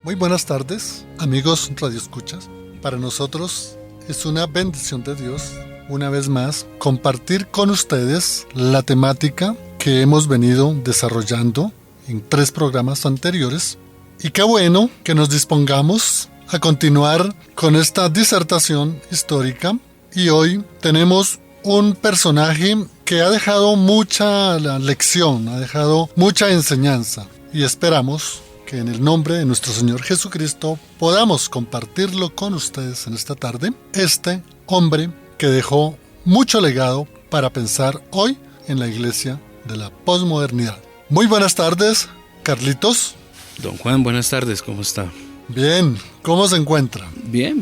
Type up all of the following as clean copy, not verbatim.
Muy buenas tardes, amigos radioescuchas. Para nosotros es una bendición de Dios, una vez más, compartir con ustedes la temática que hemos venido desarrollando en 3 programas anteriores. Y qué bueno que nos dispongamos a continuar con esta disertación histórica. Y hoy tenemos un personaje que ha dejado mucha lección, ha dejado mucha enseñanza. Y esperamos que en el nombre de nuestro Señor Jesucristo podamos compartirlo con ustedes en esta tarde. Este hombre que dejó mucho legado para pensar hoy en la iglesia de la posmodernidad. Muy buenas tardes, Carlitos. Don Juan, buenas tardes, ¿cómo está? Bien, ¿cómo se encuentra? Bien,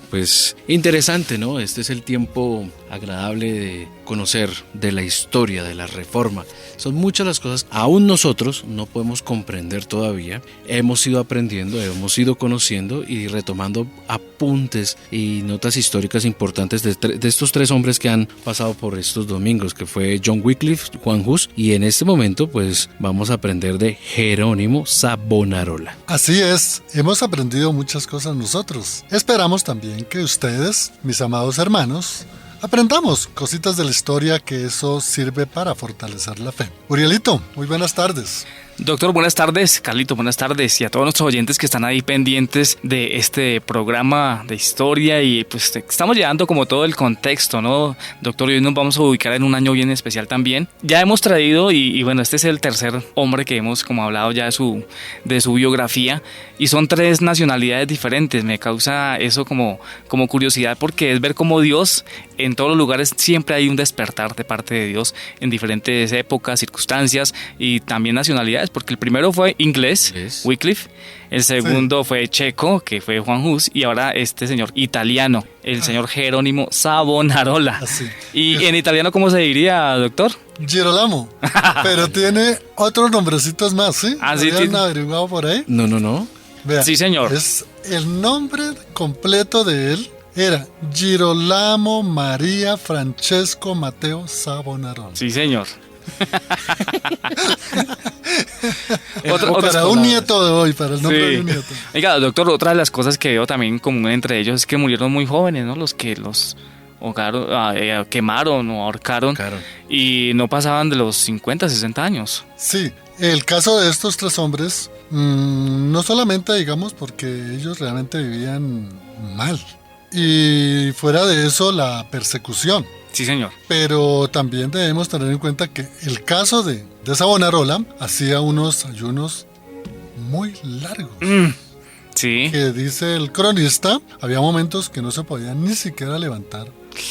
pues interesante, ¿no? Este es el tiempo agradable de conocer de la historia, de la Reforma. Son muchas las cosas, aún nosotros no podemos comprender todavía. Hemos ido aprendiendo, hemos ido conociendo y retomando apuntes y notas históricas importantes de estos 3 hombres que han pasado por estos domingos, que fue John Wycliffe, Juan Hus, y en este momento pues vamos a aprender de Jerónimo Savonarola. Así es, hemos aprendido muchas cosas nosotros. Esperamos también que ustedes, mis amados hermanos, aprendamos cositas de la historia, que eso sirve para fortalecer la fe. Urielito, muy buenas tardes. Doctor, buenas tardes. Carlito, buenas tardes. Y a todos nuestros oyentes que están ahí pendientes de este programa de historia. Y pues estamos llevando como todo el contexto, ¿no? Doctor, y hoy nos vamos a ubicar en un año bien especial también. Ya hemos traído, y bueno, este es el tercer hombre que hemos como hablado ya de su biografía. Y son 3 nacionalidades diferentes. Me causa eso como curiosidad, porque es ver cómo Dios en todos los lugares siempre hay un despertar de parte de Dios en diferentes épocas, circunstancias y también nacionalidades. Porque el primero fue inglés, Wycliffe, el segundo fue checo, que fue Juan Hus, y ahora este señor italiano, el señor Jerónimo Savonarola. ¿Y en italiano cómo se diría, doctor? Girolamo, pero tiene otros nombrecitos más, ¿sí? ¿Habían averiguado por ahí? No. Vea, sí, señor. El nombre completo de él era Girolamo María Francesco Mateo Savonarola. Sí, señor. Para un nieto de hoy, para el nombre de un nieto. Oiga, doctor, otra de las cosas que veo también común entre ellos es que murieron muy jóvenes, ¿no? Los que los quemaron o ahorcaron y no pasaban de los 50, 60 años. Sí, el caso de estos 3 hombres, no solamente digamos porque ellos realmente vivían mal, y fuera de eso la persecución. Sí, señor. Pero también debemos tener en cuenta que el caso de Savonarola hacía unos ayunos muy largos. Sí. Que dice el cronista, había momentos que no se podían ni siquiera levantar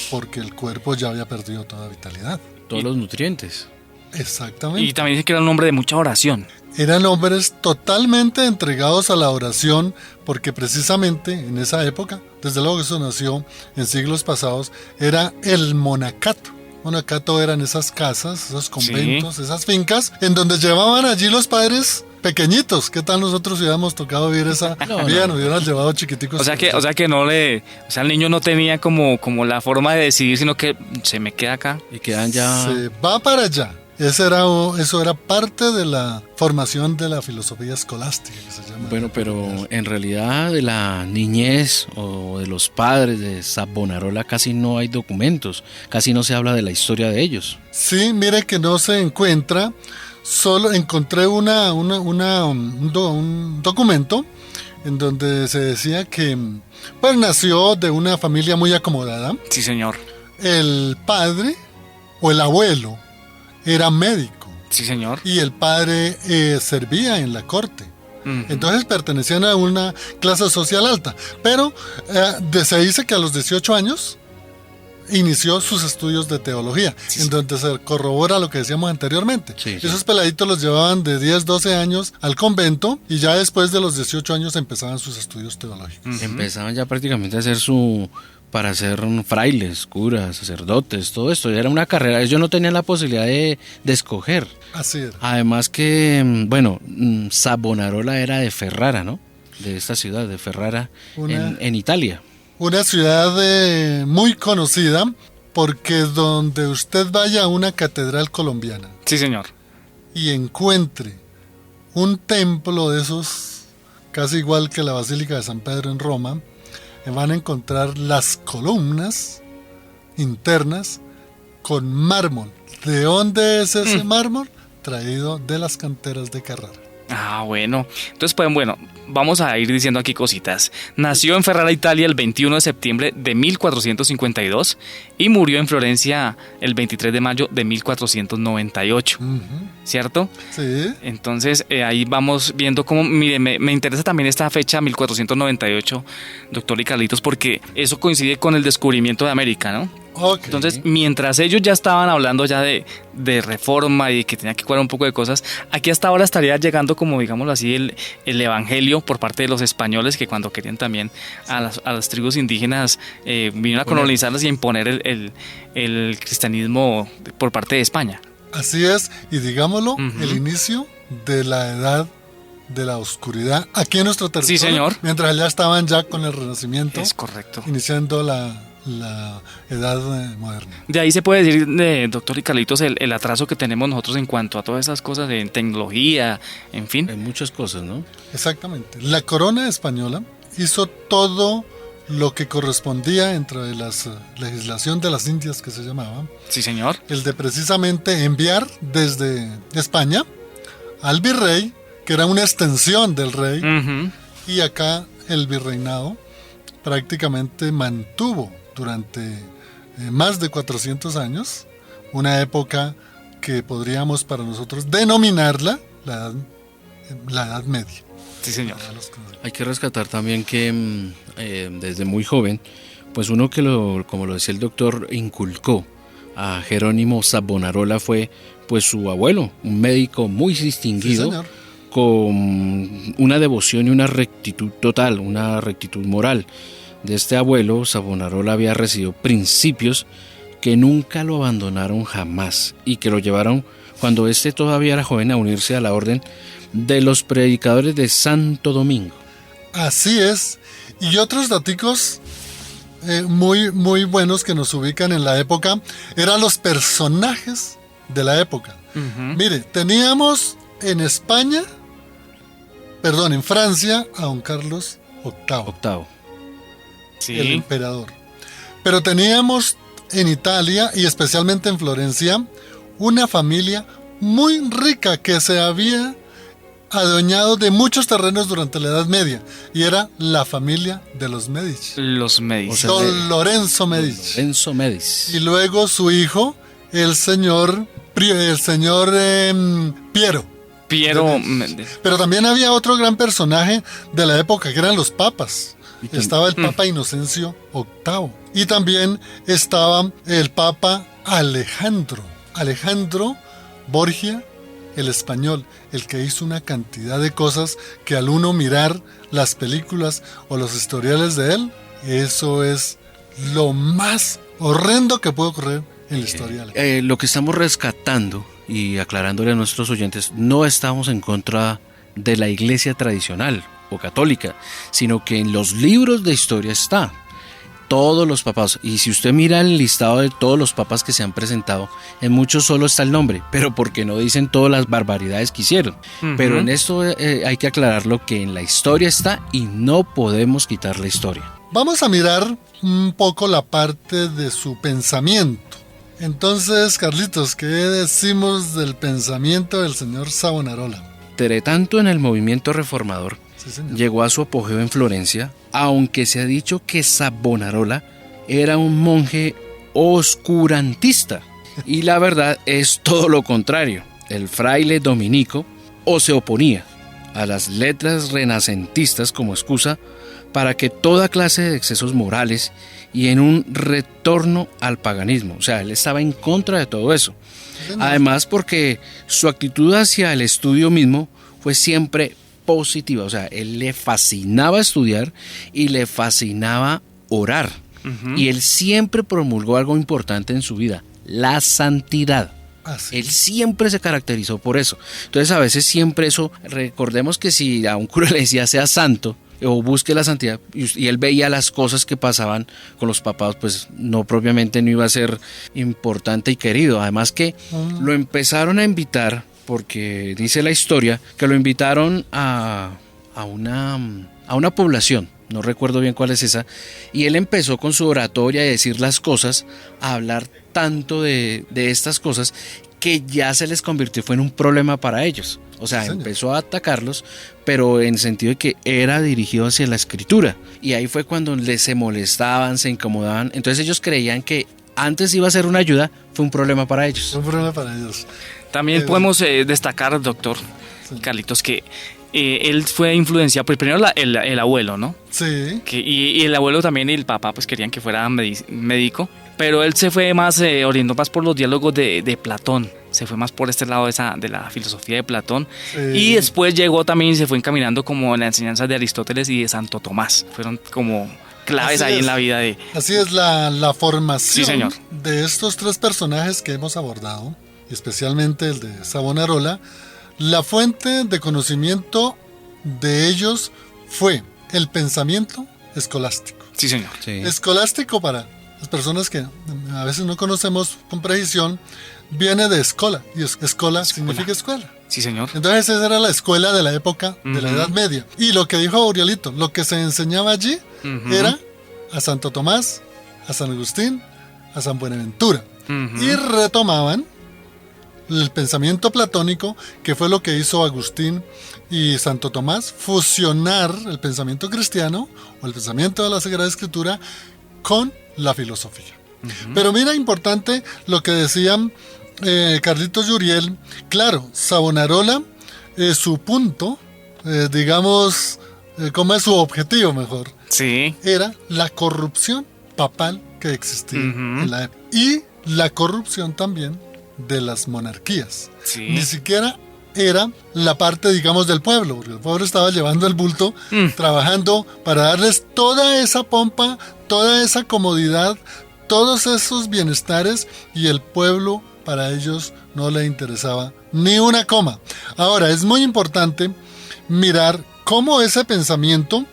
porque el cuerpo ya había perdido toda vitalidad. Todos los nutrientes. Exactamente. Y también dice que era un hombre de mucha oración. Eran hombres totalmente entregados a la oración, porque precisamente en esa época, desde luego que eso nació en siglos pasados, era el monacato. Monacato eran esas casas, esos conventos, esas fincas, en donde llevaban allí los padres pequeñitos. ¿Qué tal nosotros hubiéramos tocado vivir esa vida? Nos hubieran llevado chiquiticos. O sea que el niño no tenía como la forma de decidir, sino que se me queda acá. Y quedan ya... Se va para allá. Eso era parte de la formación de la filosofía escolástica, que se llama. Bueno, pero en realidad de la niñez o de los padres de Savonarola casi no hay documentos, casi no se habla de la historia de ellos. Sí, mire que no se encuentra, solo encontré un documento en donde se decía que pues nació de una familia muy acomodada. Sí, señor. El padre o el abuelo era médico. Sí, señor. Y el padre servía en la corte. Entonces pertenecían a una clase social alta. Pero se dice que a los 18 años inició sus estudios de teología, en donde se corrobora lo que decíamos anteriormente. Esos peladitos los llevaban de 10, 12 años al convento, y ya después de los 18 años empezaban sus estudios teológicos. Empezaban ya prácticamente a hacer para ser frailes, curas, sacerdotes, todo esto. Era una carrera, ellos no tenían la posibilidad de escoger. Así era. Además que, bueno, Savonarola era de Ferrara, ¿no? De esta ciudad, de Ferrara, en Italia. Una ciudad muy conocida, porque donde usted vaya a una catedral colombiana. Sí, señor. Y encuentre un templo de esos casi igual que la Basílica de San Pedro en Roma, van a encontrar las columnas internas con mármol. ¿De dónde es ese mármol? Traído de las canteras de Carrara. Ah, bueno. Entonces, pues bueno, vamos a ir diciendo aquí cositas. Nació en Ferrara, Italia, el 21 de septiembre de 1452 y murió en Florencia el 23 de mayo de 1498. ¿Cierto? Sí. Entonces, ahí vamos viendo cómo, mire, me interesa también esta fecha, 1498, doctor y Carlitos, porque eso coincide con el descubrimiento de América, ¿no? Okay. Entonces, mientras ellos ya estaban hablando ya de reforma y que tenía que cuadrar un poco de cosas, aquí hasta ahora estaría llegando, como digámoslo así, el evangelio por parte de los españoles, que cuando querían también a las tribus indígenas vinieron a colonizarlas y a imponer el cristianismo por parte de España. Así es, y digámoslo, el inicio de la edad de la oscuridad aquí en nuestro territorio. Sí, señor. Mientras allá estaban ya con el Renacimiento. Es correcto. Iniciando la edad moderna. De ahí se puede decir, doctor y Carlitos, el atraso que tenemos nosotros en cuanto a todas esas cosas de tecnología, en fin. Hay muchas cosas, ¿no? Exactamente. La corona española hizo todo lo que correspondía entre la legislación de las Indias, que se llamaba. Sí, señor. El de precisamente enviar desde España al virrey, que era una extensión del rey, y acá el virreinado prácticamente mantuvo durante más de 400 años una época que podríamos para nosotros denominarla la Edad Media. Sí, señor. Hay que rescatar también que desde muy joven, pues uno que como lo decía el doctor, inculcó a Jerónimo Savonarola fue pues su abuelo, un médico muy distinguido, sí, con una devoción y una rectitud total, una rectitud moral. De este abuelo, Savonarola había recibido principios que nunca lo abandonaron jamás y que lo llevaron, cuando éste todavía era joven, a unirse a la orden de los predicadores de Santo Domingo. Así es, y otros daticos muy, muy buenos que nos ubican en la época eran los personajes de la época. Mire, teníamos en Francia a don Carlos VIII. Sí. El emperador. Pero teníamos en Italia y especialmente en Florencia una familia muy rica que se había adueñado de muchos terrenos durante la Edad Media, y era la familia de los Medici. Los Medici. O sea, Don Lorenzo Medici. Lorenzo Medici. Y luego su hijo, el señor Piero. Pero también había otro gran personaje de la época que eran los papas. Estaba el Papa Inocencio VIII. Y también estaba el Papa Alejandro Borgia, el español, el que hizo una cantidad de cosas que al uno mirar las películas o los historiales de él, eso es lo más horrendo que puede ocurrir en la historia. Lo que estamos rescatando y aclarándole a nuestros oyentes, no estamos en contra de la iglesia tradicional o católica, sino que en los libros de historia está todos los papas, y si usted mira el listado de todos los papas que se han presentado, en muchos solo está el nombre, pero porque no dicen todas las barbaridades que hicieron. Pero en esto hay que aclararlo, que en la historia está y no podemos quitar la historia. Vamos a mirar un poco la parte de su pensamiento. Entonces, Carlitos, ¿qué decimos del pensamiento del señor Savonarola? Entre tanto, en el movimiento reformador, Sí, llegó a su apogeo en Florencia, aunque se ha dicho que Savonarola era un monje oscurantista, y la verdad es todo lo contrario. El fraile dominico se oponía a las letras renacentistas como excusa para que toda clase de excesos morales y en un retorno al paganismo. O sea, él estaba en contra de todo eso. Además, porque su actitud hacia el estudio mismo fue siempre positiva. O sea, él le fascinaba estudiar y le fascinaba orar. Y él siempre promulgó algo importante en su vida: la santidad. Él siempre se caracterizó por eso. Entonces, a veces siempre eso, recordemos que si a un cura le decía sea santo o busque la santidad, y él veía las cosas que pasaban con los papados, pues no propiamente no iba a ser importante y querido. Además que lo empezaron a invitar, porque dice la historia que lo invitaron a a una población, no recuerdo bien cuál es esa, y él empezó con su oratoria a decir las cosas, a hablar tanto de estas cosas, que ya se les convirtió fue en un problema para ellos. O sea, Sí, señor. empezó a atacarlos, pero en sentido de que era dirigido hacia la escritura. Y ahí fue cuando se molestaban, se incomodaban. Entonces ellos creían que antes iba a ser una ayuda, fue un problema para ellos. Un problema para ellos. También podemos destacar, doctor Sí. Carlitos, que él fue influenciado, pues primero el abuelo, ¿no? Sí, Y el abuelo también y el papá pues querían que fuera médico, pero él se fue más, orientó más por los diálogos de Platón, se fue más por este lado de la filosofía de Platón, sí. y después llegó también y se fue encaminando como en la enseñanza de Aristóteles y de Santo Tomás, fueron como claves Así ahí es. en la vida de... Así es la formación Sí, señor. de estos tres personajes que hemos abordado, especialmente el de Savonarola. La fuente de conocimiento de ellos fue el pensamiento escolástico. Sí, señor. Sí. Escolástico, para las personas que a veces no conocemos con precisión, viene de escola, y escola significa escuela. Sí, señor. Entonces esa era la escuela de la época de la Ujú. Edad Media. Y lo que dijo Aurelito, lo que se enseñaba allí Ujú. era a Santo Tomás, a San Agustín, a San Buenaventura. Ujú. Y retomaban el pensamiento platónico, que fue lo que hizo Agustín y Santo Tomás, fusionar el pensamiento cristiano o el pensamiento de la Sagrada Escritura con la filosofía. Pero mira, importante lo que decían Carlitos Yuriel. Claro, Savonarola, su punto, digamos, ¿cómo es su objetivo mejor? Sí. Era la corrupción papal que existía Ujú. en la época. Y la corrupción también de las monarquías. Sí. Ni siquiera era la parte, digamos, del pueblo, porque el pueblo estaba llevando el bulto, trabajando para darles toda esa pompa, toda esa comodidad, todos esos bienestares, y el pueblo para ellos no le interesaba ni una coma. Ahora, es muy importante mirar cómo ese pensamiento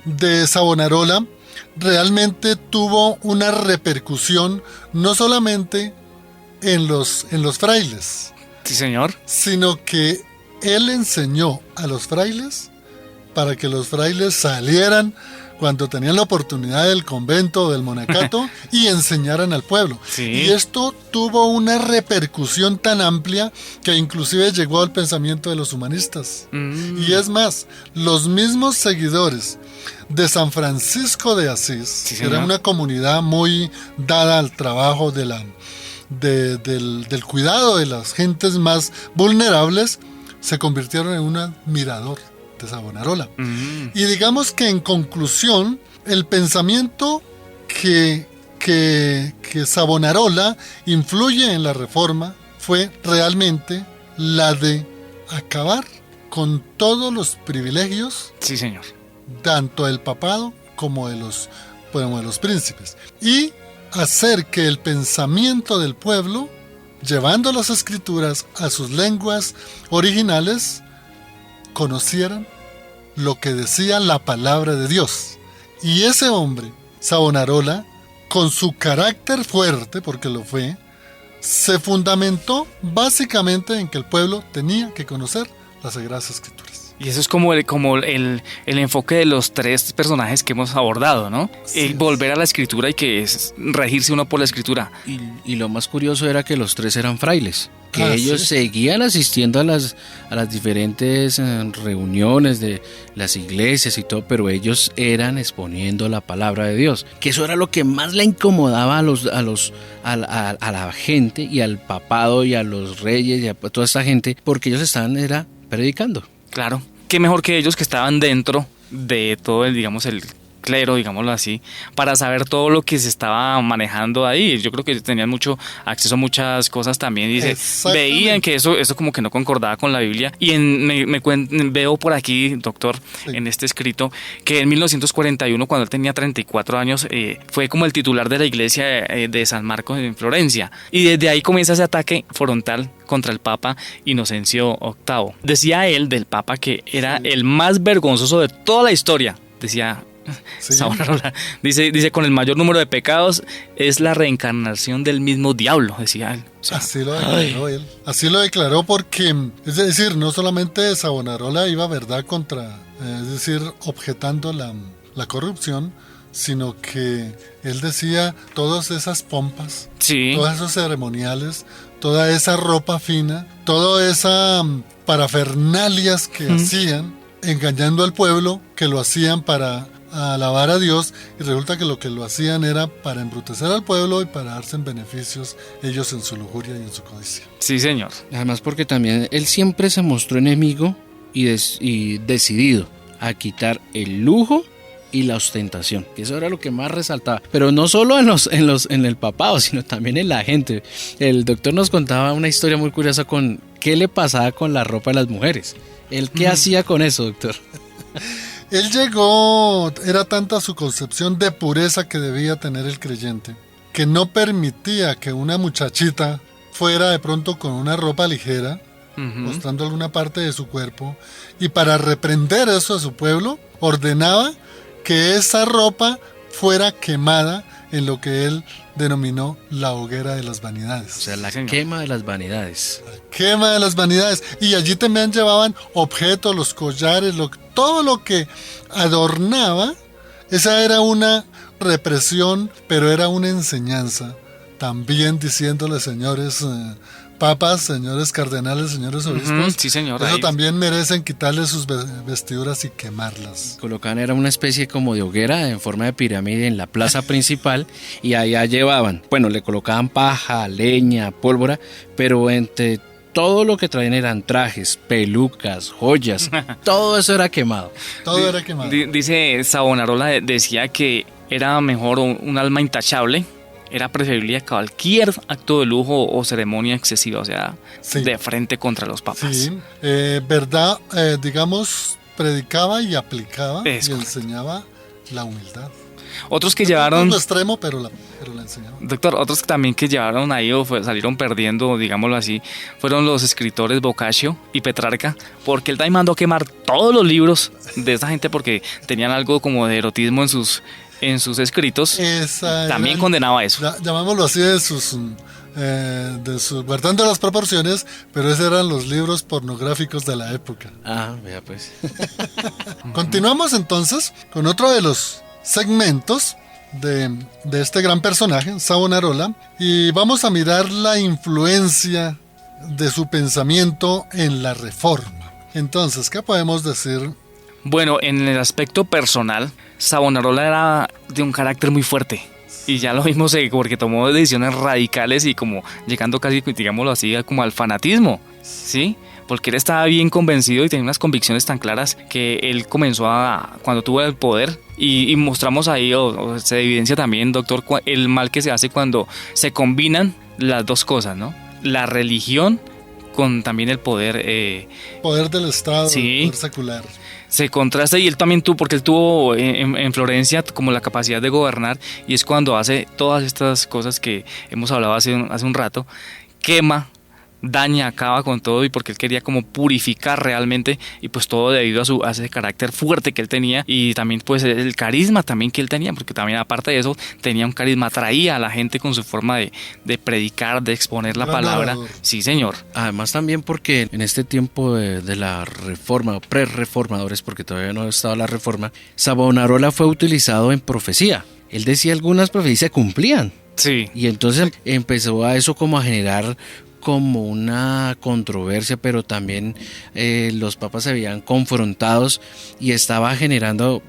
de Savonarola realmente tuvo una repercusión no solamente en los frailes, Sí, señor. sino que él enseñó a los frailes para que los frailes salieran cuando tenían la oportunidad del convento o del monacato y enseñaran al pueblo. Sí. Y esto tuvo una repercusión tan amplia que inclusive llegó al pensamiento de los humanistas. Y es más, los mismos seguidores de San Francisco de Asís, Sí, que era señor. una comunidad muy dada al trabajo del cuidado de las gentes más vulnerables, se convirtieron en un admirador de Savonarola. Y digamos que en conclusión, el pensamiento que Savonarola influye en la Reforma fue realmente la de acabar con todos los privilegios, Sí, señor. tanto del papado como de los príncipes, y hacer que el pensamiento del pueblo, llevando las escrituras a sus lenguas originales, conocieran lo que decía la palabra de Dios. Y ese hombre, Savonarola, con su carácter fuerte, porque lo fue, se fundamentó básicamente en que el pueblo tenía que conocer las Sagradas Escrituras. Y eso es como el enfoque de los tres personajes que hemos abordado, ¿no? Así es. Volver a la escritura y que es regirse uno por la escritura. Y lo más curioso era que los tres eran frailes, que Ah, ellos sí. seguían asistiendo a las diferentes reuniones de las iglesias y todo, pero ellos eran exponiendo la palabra de Dios, que eso era lo que más le incomodaba a la gente y al papado y a los reyes y a toda esta gente, porque ellos estaban predicando. Claro. Qué mejor que ellos que estaban dentro de todo el clero, digámoslo así, para saber todo lo que se estaba manejando ahí. Yo creo que tenían mucho acceso a muchas cosas también. Dice, Exactamente. veían que eso como que no concordaba con la Biblia. Y veo por aquí, doctor, Sí. en este escrito, que en 1941, cuando él tenía 34 años, fue como el titular de la iglesia de San Marcos en Florencia. Y desde ahí comienza ese ataque frontal contra el Papa Inocencio VIII. Decía él del Papa que era el más vergonzoso de toda la historia. Decía Sí. Savonarola dice con el mayor número de pecados es la reencarnación del mismo diablo, decía él. O sea, Así lo declaró él. Así lo declaró porque, es decir, no solamente Savonarola iba, ¿verdad?, contra, es decir, objetando la corrupción, sino que él decía todas esas pompas, sí. todos esos ceremoniales, toda esa ropa fina, toda esa parafernalias que hacían, engañando al pueblo, que lo hacían para alabar a Dios, y resulta que lo que lo hacían era para embrutecer al pueblo y para darse en beneficios ellos en su lujuria y en su codicia. Sí, señor. Además porque también él siempre se mostró enemigo y decidido a quitar el lujo y la ostentación, que eso era lo que más resaltaba, pero no solo en el papado, sino también en la gente. El doctor nos contaba una historia muy curiosa con qué le pasaba con la ropa de las mujeres. ¿Él qué hacía con eso, doctor? Él llegó, era tanta su concepción de pureza que debía tener el creyente, que no permitía que una muchachita fuera de pronto con una ropa ligera, mostrando alguna parte de su cuerpo, y para reprender eso a su pueblo, ordenaba que esa ropa fuera quemada en lo que él denominó la hoguera de las vanidades. O sea, la quema de las vanidades. La quema de las vanidades. Y allí también llevaban objetos, los collares, todo lo que adornaba. Esa era una represión, pero era una enseñanza. También diciéndole, señores papas, señores cardenales, señores obispos, sí, señor, eso ahí también merecen quitarles sus vestiduras y quemarlas. Colocaban, era una especie como de hoguera en forma de pirámide en la plaza principal, y allá llevaban, bueno, le colocaban paja, leña, pólvora, pero entre todo lo que traían eran trajes, pelucas, joyas, todo eso era quemado. Todo era quemado. Dice Savonarola, decía que era mejor un alma intachable, era preferible a cualquier acto de lujo o ceremonia excesiva, o sea, sí, de frente contra los papas. Sí, verdad, digamos, predicaba y aplicaba y correcto. enseñaba la humildad. Otros que llevaron... No extremo, pero la enseñaba. Doctor, otros también que llevaron ahí o salieron perdiendo, digámoslo así, fueron los escritores Boccaccio y Petrarca, porque él también mandó a quemar todos los libros de esa gente porque tenían algo como de erotismo en sus escritos. También condenaba eso. Llamámoslo así guardando las proporciones, pero esos eran los libros pornográficos de la época. Ah, vea pues. Continuamos entonces con otro de los segmentos de este gran personaje, Savonarola, y vamos a mirar la influencia de su pensamiento en la Reforma. Entonces, ¿qué podemos decir? Bueno, en el aspecto personal, Savonarola era de un carácter muy fuerte. Y ya lo vimos porque tomó decisiones radicales y como llegando casi, digámoslo así, como al fanatismo, ¿sí? Porque él estaba bien convencido y tenía unas convicciones tan claras que él comenzó cuando tuvo el poder, y mostramos ahí, o se evidencia también, doctor, el mal que se hace cuando se combinan las dos cosas, ¿no? La religión con también el poder... poder del Estado, sí, poder secular. Se contrasta, y él también porque él tuvo en Florencia como la capacidad de gobernar, y es cuando hace todas estas cosas que hemos hablado hace un rato, quema, daña, acaba con todo, y porque él quería como purificar realmente, y pues todo debido a ese carácter fuerte que él tenía, y también pues el carisma también que él tenía, porque también aparte de eso tenía un carisma, atraía a la gente con su forma de predicar, de exponer la palabra. Sí, señor. Además también porque en este tiempo de la reforma, pre-reformadores, porque todavía no estaba la reforma, Savonarola fue utilizado en profecía. Él decía algunas profecías se cumplían. Sí. Y entonces empezó a eso como a generar como una controversia, pero también los papas se habían confrontados y estaba generando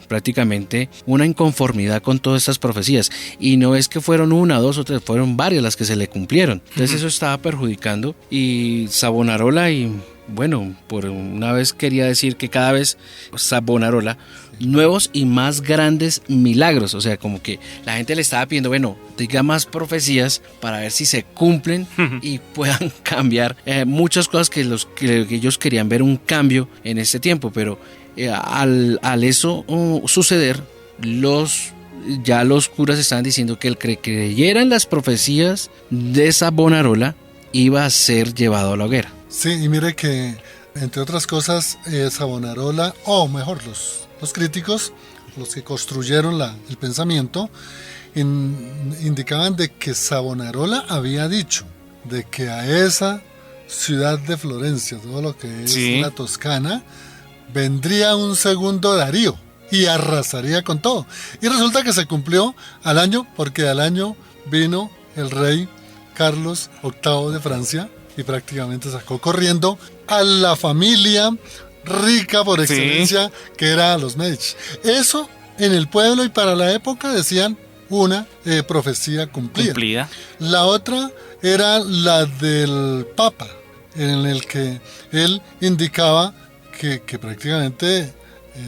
prácticamente una inconformidad con todas estas profecías, y no es que fueron una, dos o tres, fueron varias las que se le cumplieron. Entonces eso estaba perjudicando, y Savonarola, y bueno, por una vez quería decir que cada vez Savonarola nuevos y más grandes milagros, o sea, como que la gente le estaba pidiendo, bueno, diga más profecías para ver si se cumplen y puedan cambiar muchas cosas que ellos querían ver un cambio en este tiempo, pero al eso suceder, ya los curas estaban diciendo que el que creyera en las profecías de Savonarola iba a ser llevado a la hoguera. Sí, y mire que, entre otras cosas, Savonarola, o mejor, los los críticos, los que construyeron el pensamiento, indicaban de que Savonarola había dicho de que a esa ciudad de Florencia, todo lo que es la Toscana, vendría un segundo Darío y arrasaría con todo. Y resulta que se cumplió al año, porque al año vino el rey Carlos VIII de Francia y prácticamente sacó corriendo a la familia rica por excelencia, que era los Medici. Eso en el pueblo y para la época decían una profecía cumplida. La otra era la del Papa, en el que él indicaba que prácticamente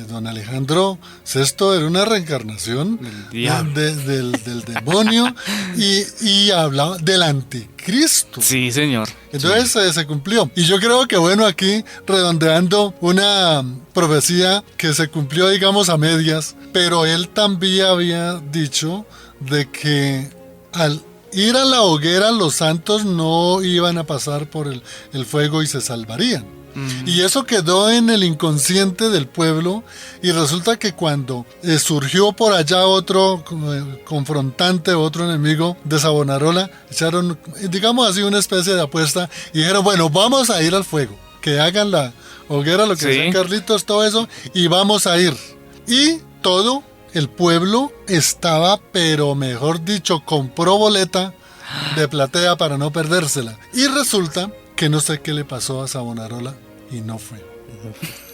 don Alejandro VI era una reencarnación del demonio y hablaba del anticristo. Sí, señor. Entonces se cumplió. Y yo creo que bueno, aquí redondeando una profecía que se cumplió, digamos, a medias, pero él también había dicho de que al ir a la hoguera los santos no iban a pasar por el fuego y se salvarían. Y eso quedó en el inconsciente del pueblo, y resulta que cuando surgió por allá otro confrontante, otro enemigo de Savonarola, echaron, digamos así, una especie de apuesta y dijeron, bueno, vamos a ir al fuego, que hagan la hoguera, lo que decía Carlitos, todo eso, y vamos a ir. Y todo el pueblo estaba, pero mejor dicho, compró boleta de platea para no perdérsela. Y resulta que no sé qué le pasó a Savonarola y no fue.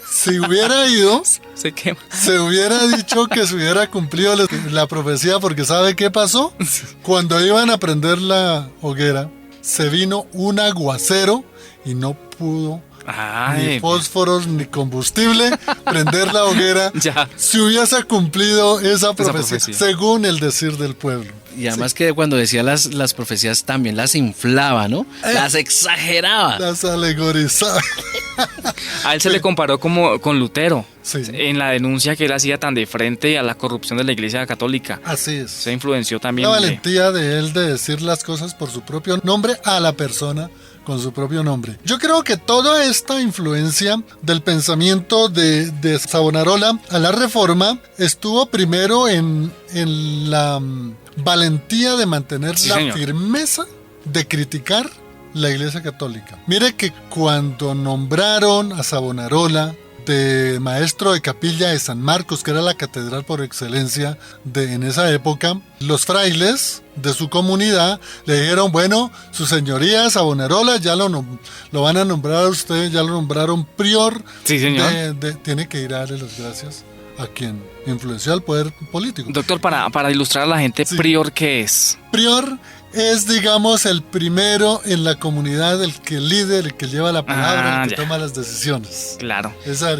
Si hubiera ido, se hubiera dicho que se hubiera cumplido la profecía, porque ¿sabe qué pasó? Cuando iban a prender la hoguera, se vino un aguacero y no pudo ni fósforos ni combustible prender la hoguera. Si hubiese cumplido esa profecía, según el decir del pueblo. Y además que cuando decía las profecías también las inflaba, ¿no? Las exageraba. Las alegorizaba. A él se le comparó como con Lutero, en la denuncia que él hacía tan de frente a la corrupción de la Iglesia Católica. Así es. Se influenció también. La valentía de él de decir las cosas por su propio nombre a la persona con su propio nombre. Yo creo que toda esta influencia del pensamiento de Savonarola a la Reforma estuvo primero en la valentía de mantener la firmeza de criticar la Iglesia Católica. Mire que cuando nombraron a Savonarola de maestro de capilla de San Marcos, que era la catedral por excelencia en esa época, los frailes de su comunidad le dijeron, bueno, su señoría Savonarola ya lo van a nombrar a usted, ya lo nombraron prior. Sí, señor. Tiene que ir a darle las gracias a quien influenció al poder político. Doctor, para ilustrar a la gente, ¿prior qué es? Prior es, digamos, el primero en la comunidad, el líder, el que lleva la palabra, el que toma las decisiones. Claro.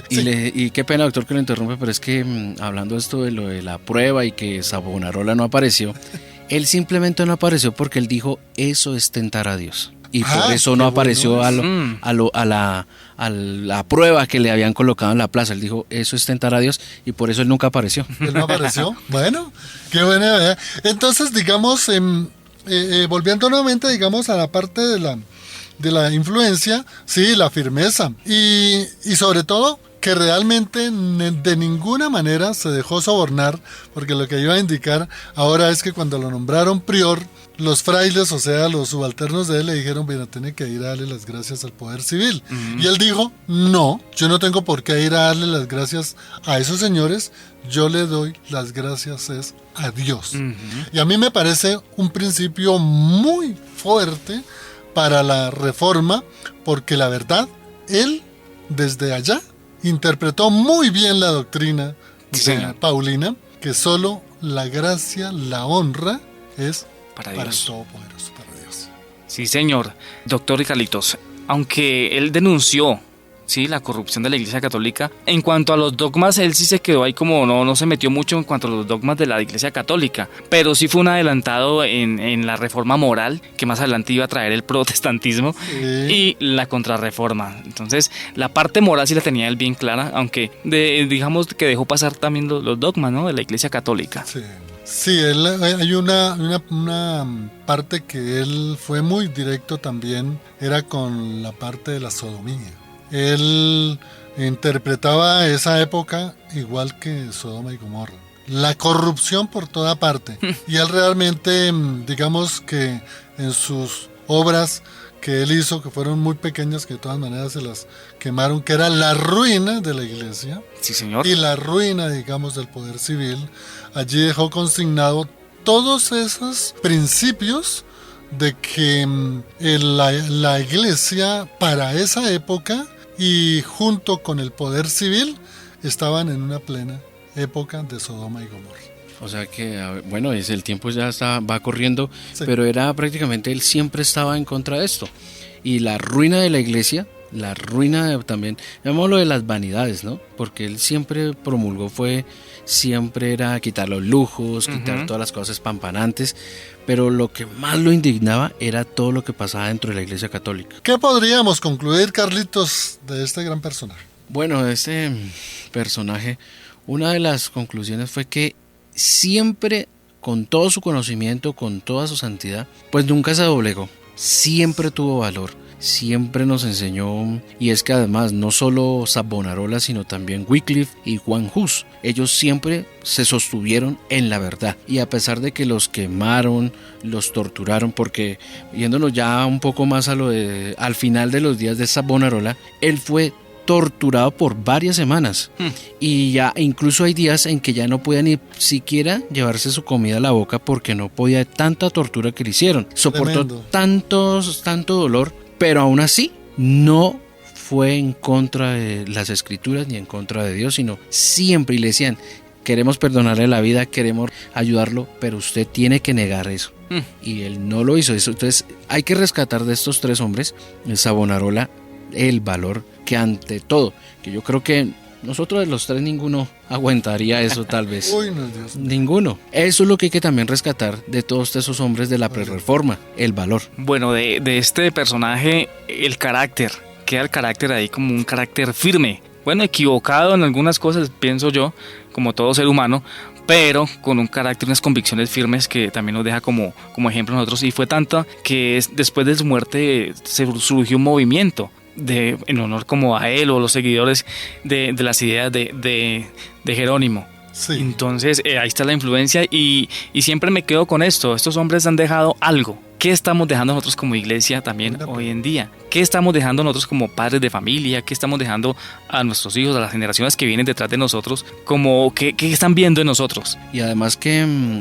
Y qué pena, doctor, que lo interrumpe, pero es que hablando esto de lo de la prueba y que Savonarola no apareció, él simplemente no apareció porque él dijo, eso es tentar a Dios. Y por eso no apareció a la prueba que le habían colocado en la plaza. Él dijo, eso es tentar a Dios, y por eso él nunca apareció. ¿Él no apareció? Bueno, qué buena idea. Entonces, digamos, volviendo nuevamente, digamos, a la parte de la influencia, sí, la firmeza. Y sobre todo, que realmente de ninguna manera se dejó sobornar, porque lo que iba a indicar ahora es que cuando lo nombraron prior, los frailes, o sea, los subalternos de él, le dijeron, bueno, tiene que ir a darle las gracias al poder civil. Y él dijo, no, yo no tengo por qué ir a darle las gracias a esos señores, yo le doy las gracias es a Dios. Y a mí me parece un principio muy fuerte para la Reforma, porque la verdad, él desde allá interpretó muy bien la doctrina paulina, que solo la gracia, la honra es para el Todopoderoso, para Dios. Sí, señor. Doctor Carlitos, aunque él denunció la corrupción de la Iglesia Católica, en cuanto a los dogmas, él sí se quedó ahí como no se metió mucho en cuanto a los dogmas de la Iglesia Católica, pero sí fue un adelantado en la reforma moral, que más adelante iba a traer el protestantismo y la contrarreforma. Entonces, la parte moral sí la tenía él bien clara, aunque digamos que dejó pasar también los dogmas, ¿no?, de la Iglesia Católica. Sí, hay una parte que él fue muy directo también, era con la parte de la sodomía. Él interpretaba esa época igual que Sodoma y Gomorra. La corrupción por toda parte. Y él realmente, digamos que en sus obras que él hizo, que fueron muy pequeñas, que de todas maneras se las quemaron, que era la ruina de la iglesia. Sí, señor. Y la ruina, digamos, del poder civil. Allí dejó consignado todos esos principios de que la iglesia para esa época y junto con el poder civil estaban en una plena época de Sodoma y Gomorra. O sea que, bueno, el tiempo ya va corriendo, Sí. pero era prácticamente, él siempre estaba en contra de esto. Y la ruina de la iglesia, la ruina también, llamémoslo de las vanidades, ¿no? Porque él siempre promulgó siempre era quitar los lujos, quitar todas las cosas pampanantes, pero lo que más lo indignaba era todo lo que pasaba dentro de la iglesia católica. ¿Qué podríamos concluir, Carlitos, de este gran personaje? Bueno, este personaje, una de las conclusiones fue que siempre, con todo su conocimiento, con toda su santidad, pues nunca se doblegó, siempre tuvo valor, siempre nos enseñó. Y es que además no solo Savonarola, sino también Wycliffe y Juan Hus, ellos siempre se sostuvieron en la verdad, y a pesar de que los quemaron, los torturaron, porque yéndonos ya un poco más al final de los días de Savonarola, él fue torturado por varias semanas y ya incluso hay días en que ya no podía ni siquiera llevarse su comida a la boca porque no podía de tanta tortura que le hicieron. Soportó tanto dolor, pero aún así no fue en contra de las escrituras ni en contra de Dios, sino siempre, y le decían: queremos perdonarle la vida, queremos ayudarlo, pero usted tiene que negar eso. Y él no lo hizo. Entonces hay que rescatar de estos tres hombres, el Savonarola, el valor, que ante todo, que yo creo que nosotros de los tres ninguno aguantaría eso tal vez. Uy, no, Dios mío. Ninguno. Eso es lo que hay que también rescatar de todos esos hombres de la prerreforma, el valor. Bueno, de este personaje, el carácter. Queda el carácter ahí como un carácter firme. Bueno, equivocado en algunas cosas, pienso yo, como todo ser humano, pero con un carácter, unas convicciones firmes que también nos deja como ejemplo a nosotros. Y fue tanto que después de su muerte se surgió un movimiento en honor como a él o los seguidores de las ideas de Jerónimo. Sí. Entonces ahí está la influencia y siempre me quedo con esto. Estos hombres han dejado algo. ¿Qué estamos dejando nosotros como iglesia también hoy en día? ¿Qué estamos dejando nosotros como padres de familia? ¿Qué estamos dejando a nuestros hijos, a las generaciones que vienen detrás de nosotros? ¿Qué están viendo en nosotros? Y además que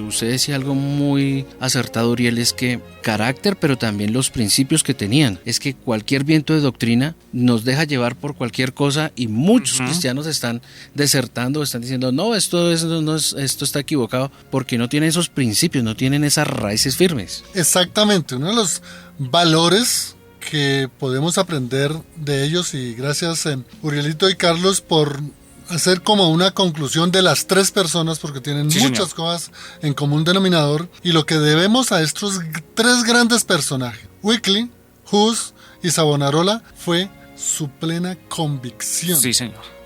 usted decía algo muy acertado, Uriel, es que carácter, pero también los principios que tenían. Es que cualquier viento de doctrina nos deja llevar por cualquier cosa, y muchos cristianos están desertando, están diciendo: no, esto está equivocado, porque no tienen esos principios, no tienen esas raíces firmes. Exactamente, uno de los valores que podemos aprender de ellos, y gracias Urielito y Carlos por hacer como una conclusión de las tres personas, porque tienen muchas cosas en común denominador, y lo que debemos a estos tres grandes personajes, Wycliffe, Hus y Savonarola, fue su plena convicción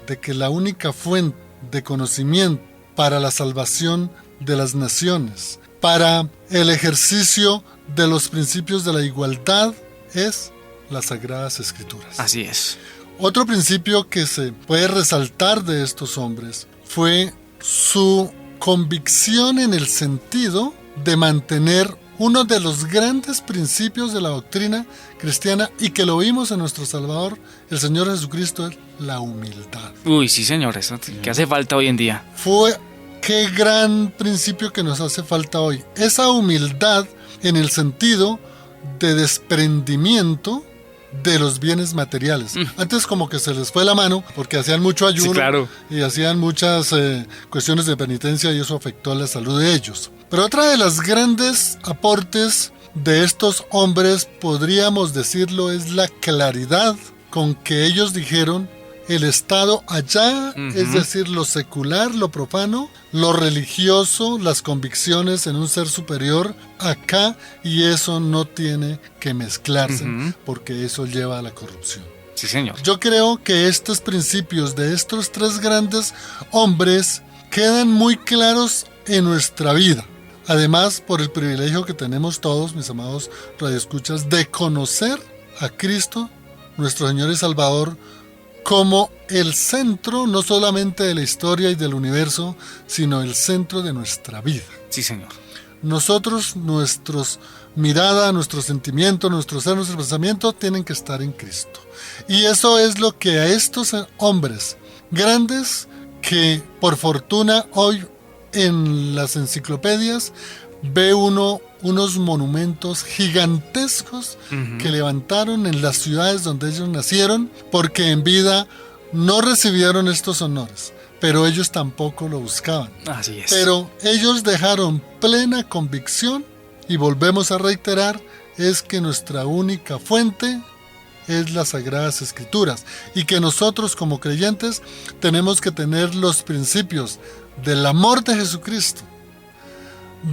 de que la única fuente de conocimiento para la salvación de las naciones, para el ejercicio de los principios de la igualdad, es las Sagradas Escrituras. Así es. Otro principio que se puede resaltar de estos hombres fue su convicción en el sentido de mantener uno de los grandes principios de la doctrina cristiana, y que lo vimos en nuestro Salvador, el Señor Jesucristo, es la humildad. Uy, sí, señores, que hace falta hoy en día. Qué gran principio que nos hace falta hoy. Esa humildad en el sentido de desprendimiento de los bienes materiales. Antes como que se les fue la mano porque hacían mucho ayuno, y hacían muchas cuestiones de penitencia, y eso afectó a la salud de ellos. Pero otra de las grandes aportes de estos hombres, podríamos decirlo, es la claridad con que ellos dijeron: el Estado allá, es decir, lo secular, lo profano, lo religioso, las convicciones en un ser superior acá, y eso no tiene que mezclarse, porque eso lleva a la corrupción. Sí, señor. Yo creo que estos principios de estos tres grandes hombres quedan muy claros en nuestra vida. Además, por el privilegio que tenemos todos, mis amados radioescuchas, de conocer a Cristo, nuestro Señor y Salvador, como el centro no solamente de la historia y del universo, sino el centro de nuestra vida. Sí, Señor. Nosotros, nuestros mirada, nuestros sentimientos, nuestro ser, nuestros pensamientos tienen que estar en Cristo. Y eso es lo que a estos hombres grandes, que por fortuna hoy en las enciclopedias ve uno unos monumentos gigantescos que levantaron en las ciudades donde ellos nacieron, porque en vida no recibieron estos honores, pero ellos tampoco lo buscaban. Así es. Pero ellos dejaron plena convicción, y volvemos a reiterar, es que nuestra única fuente es las Sagradas Escrituras, y que nosotros como creyentes tenemos que tener los principios del amor de Jesucristo,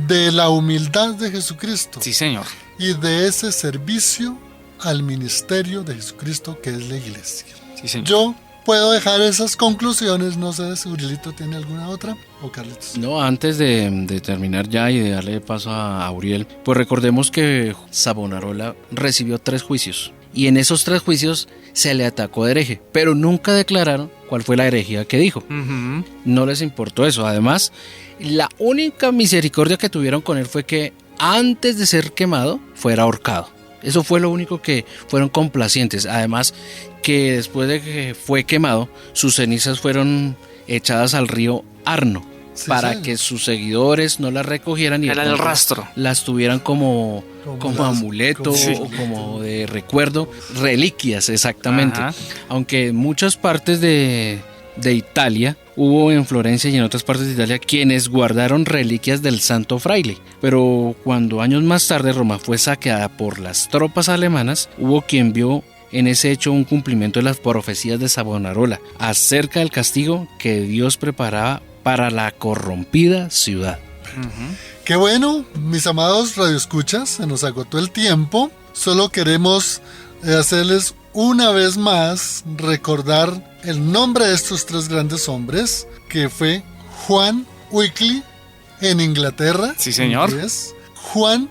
de la humildad de Jesucristo, Sí, Señor. y de ese servicio al ministerio de Jesucristo que es la iglesia. Sí, Señor. Yo puedo dejar esas conclusiones, no sé si Urielito tiene alguna otra, o Carlitos. No, antes de terminar ya y de darle paso a Uriel, pues recordemos que Savonarola recibió 3 juicios, y en esos 3 juicios se le atacó de hereje, pero nunca declararon cuál fue la herejía que dijo. Ujú. No les importó eso. Además, la única misericordia que tuvieron con él fue que antes de ser quemado fuera ahorcado. Eso fue lo único que fueron complacientes. Además, que después de que fue quemado, sus cenizas fueron echadas al río Arno, Sí, para sí. que sus seguidores no las recogieran y de Era el pronto rastro. las tuvieran como las- amuleto como- o como de recuerdo, reliquias exactamente. Ajá. Aunque en muchas partes de Italia, hubo en Florencia y en otras partes de Italia quienes guardaron reliquias del Santo Fraile, pero cuando años más tarde Roma fue saqueada por las tropas alemanas, hubo quien vio en ese hecho un cumplimiento de las profecías de Savonarola acerca del castigo que Dios preparaba para la corrompida ciudad. Ujú. Qué bueno, mis amados radioescuchas, se nos agotó el tiempo. Solo queremos hacerles una vez más recordar el nombre de estos 3 grandes hombres, que fue Juan Wycliffe en Inglaterra, Sí, señor. inglés, Juan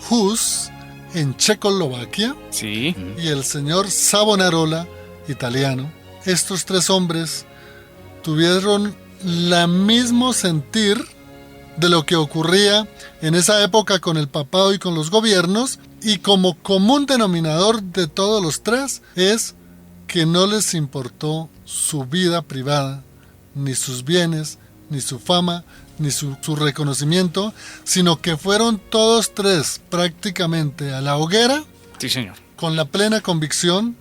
Hus en Checoslovaquia Sí. y el señor Savonarola, italiano. Estos 3 hombres tuvieron el mismo sentir de lo que ocurría en esa época con el papado y con los gobiernos, y como común denominador de todos los 3 es que no les importó su vida privada, ni sus bienes, ni su fama, ni su reconocimiento, sino que fueron todos 3 prácticamente a la hoguera Sí, Señor. con la plena convicción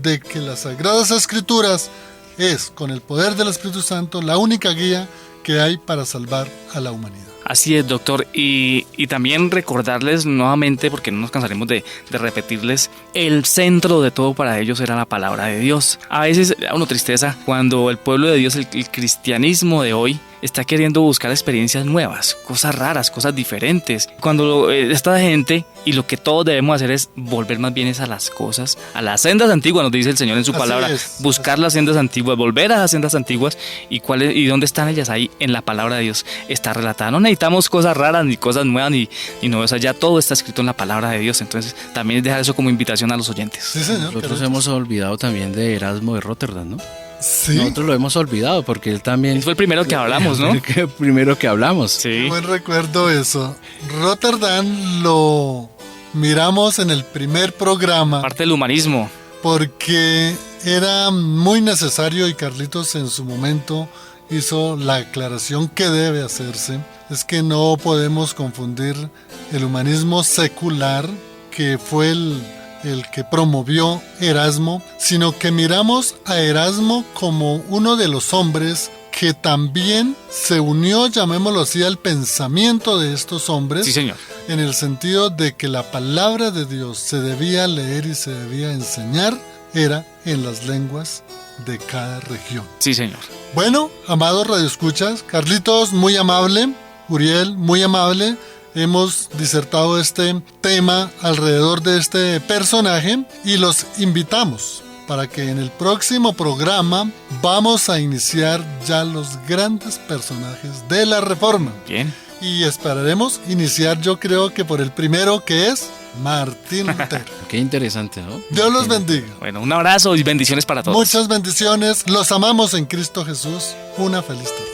de que las Sagradas Escrituras es, con el poder del Espíritu Santo, la única guía que hay para salvar a la humanidad. Así es, doctor. Y también recordarles nuevamente, porque no nos cansaremos de repetirles, el centro de todo para ellos era la palabra de Dios. A veces da uno tristeza cuando el pueblo de Dios, el cristianismo de hoy, está queriendo buscar experiencias nuevas, cosas raras, cosas diferentes. Cuando esta gente, y lo que todos debemos hacer es volver más bien a las cosas, a las sendas antiguas, nos dice el Señor en su Así palabra, es. buscar las sendas antiguas, volver a las sendas antiguas, y dónde están ellas ahí en la palabra de Dios está relatada. No necesitamos cosas raras, ni cosas nuevas, ni novedosas, ya todo está escrito en la palabra de Dios. Entonces también dejar eso como invitación a los oyentes. Sí, señor. Nosotros Carlitos. hemos olvidado también de Erasmo de Rotterdam, ¿no? Sí, Nosotros lo hemos olvidado porque él también... Fue el primero que hablamos, ¿no? El primero que hablamos. Sí. buen recuerdo eso. Rotterdam lo miramos en el primer programa Parte del humanismo. porque era muy necesario, y Carlitos en su momento hizo la aclaración que debe hacerse. Es que no podemos confundir el humanismo secular, que fue el que promovió Erasmo, sino que miramos a Erasmo como uno de los hombres que también se unió, llamémoslo así, al pensamiento de estos hombres, Sí, señor. en el sentido de que la palabra de Dios se debía leer y se debía enseñar, era en las lenguas de cada región. Sí, señor. Bueno, amados radioescuchas, Carlitos, muy amable, Uriel, muy amable, hemos disertado este tema alrededor de este personaje y los invitamos para que en el próximo programa vamos a iniciar ya los grandes personajes de la Reforma. Bien. Y esperaremos iniciar, yo creo que por el primero, que es Martín Lutero. Qué interesante, ¿no? Dios los bendiga. Bueno, un abrazo y bendiciones para todos. Muchas bendiciones. Los amamos en Cristo Jesús. Una feliz tarde.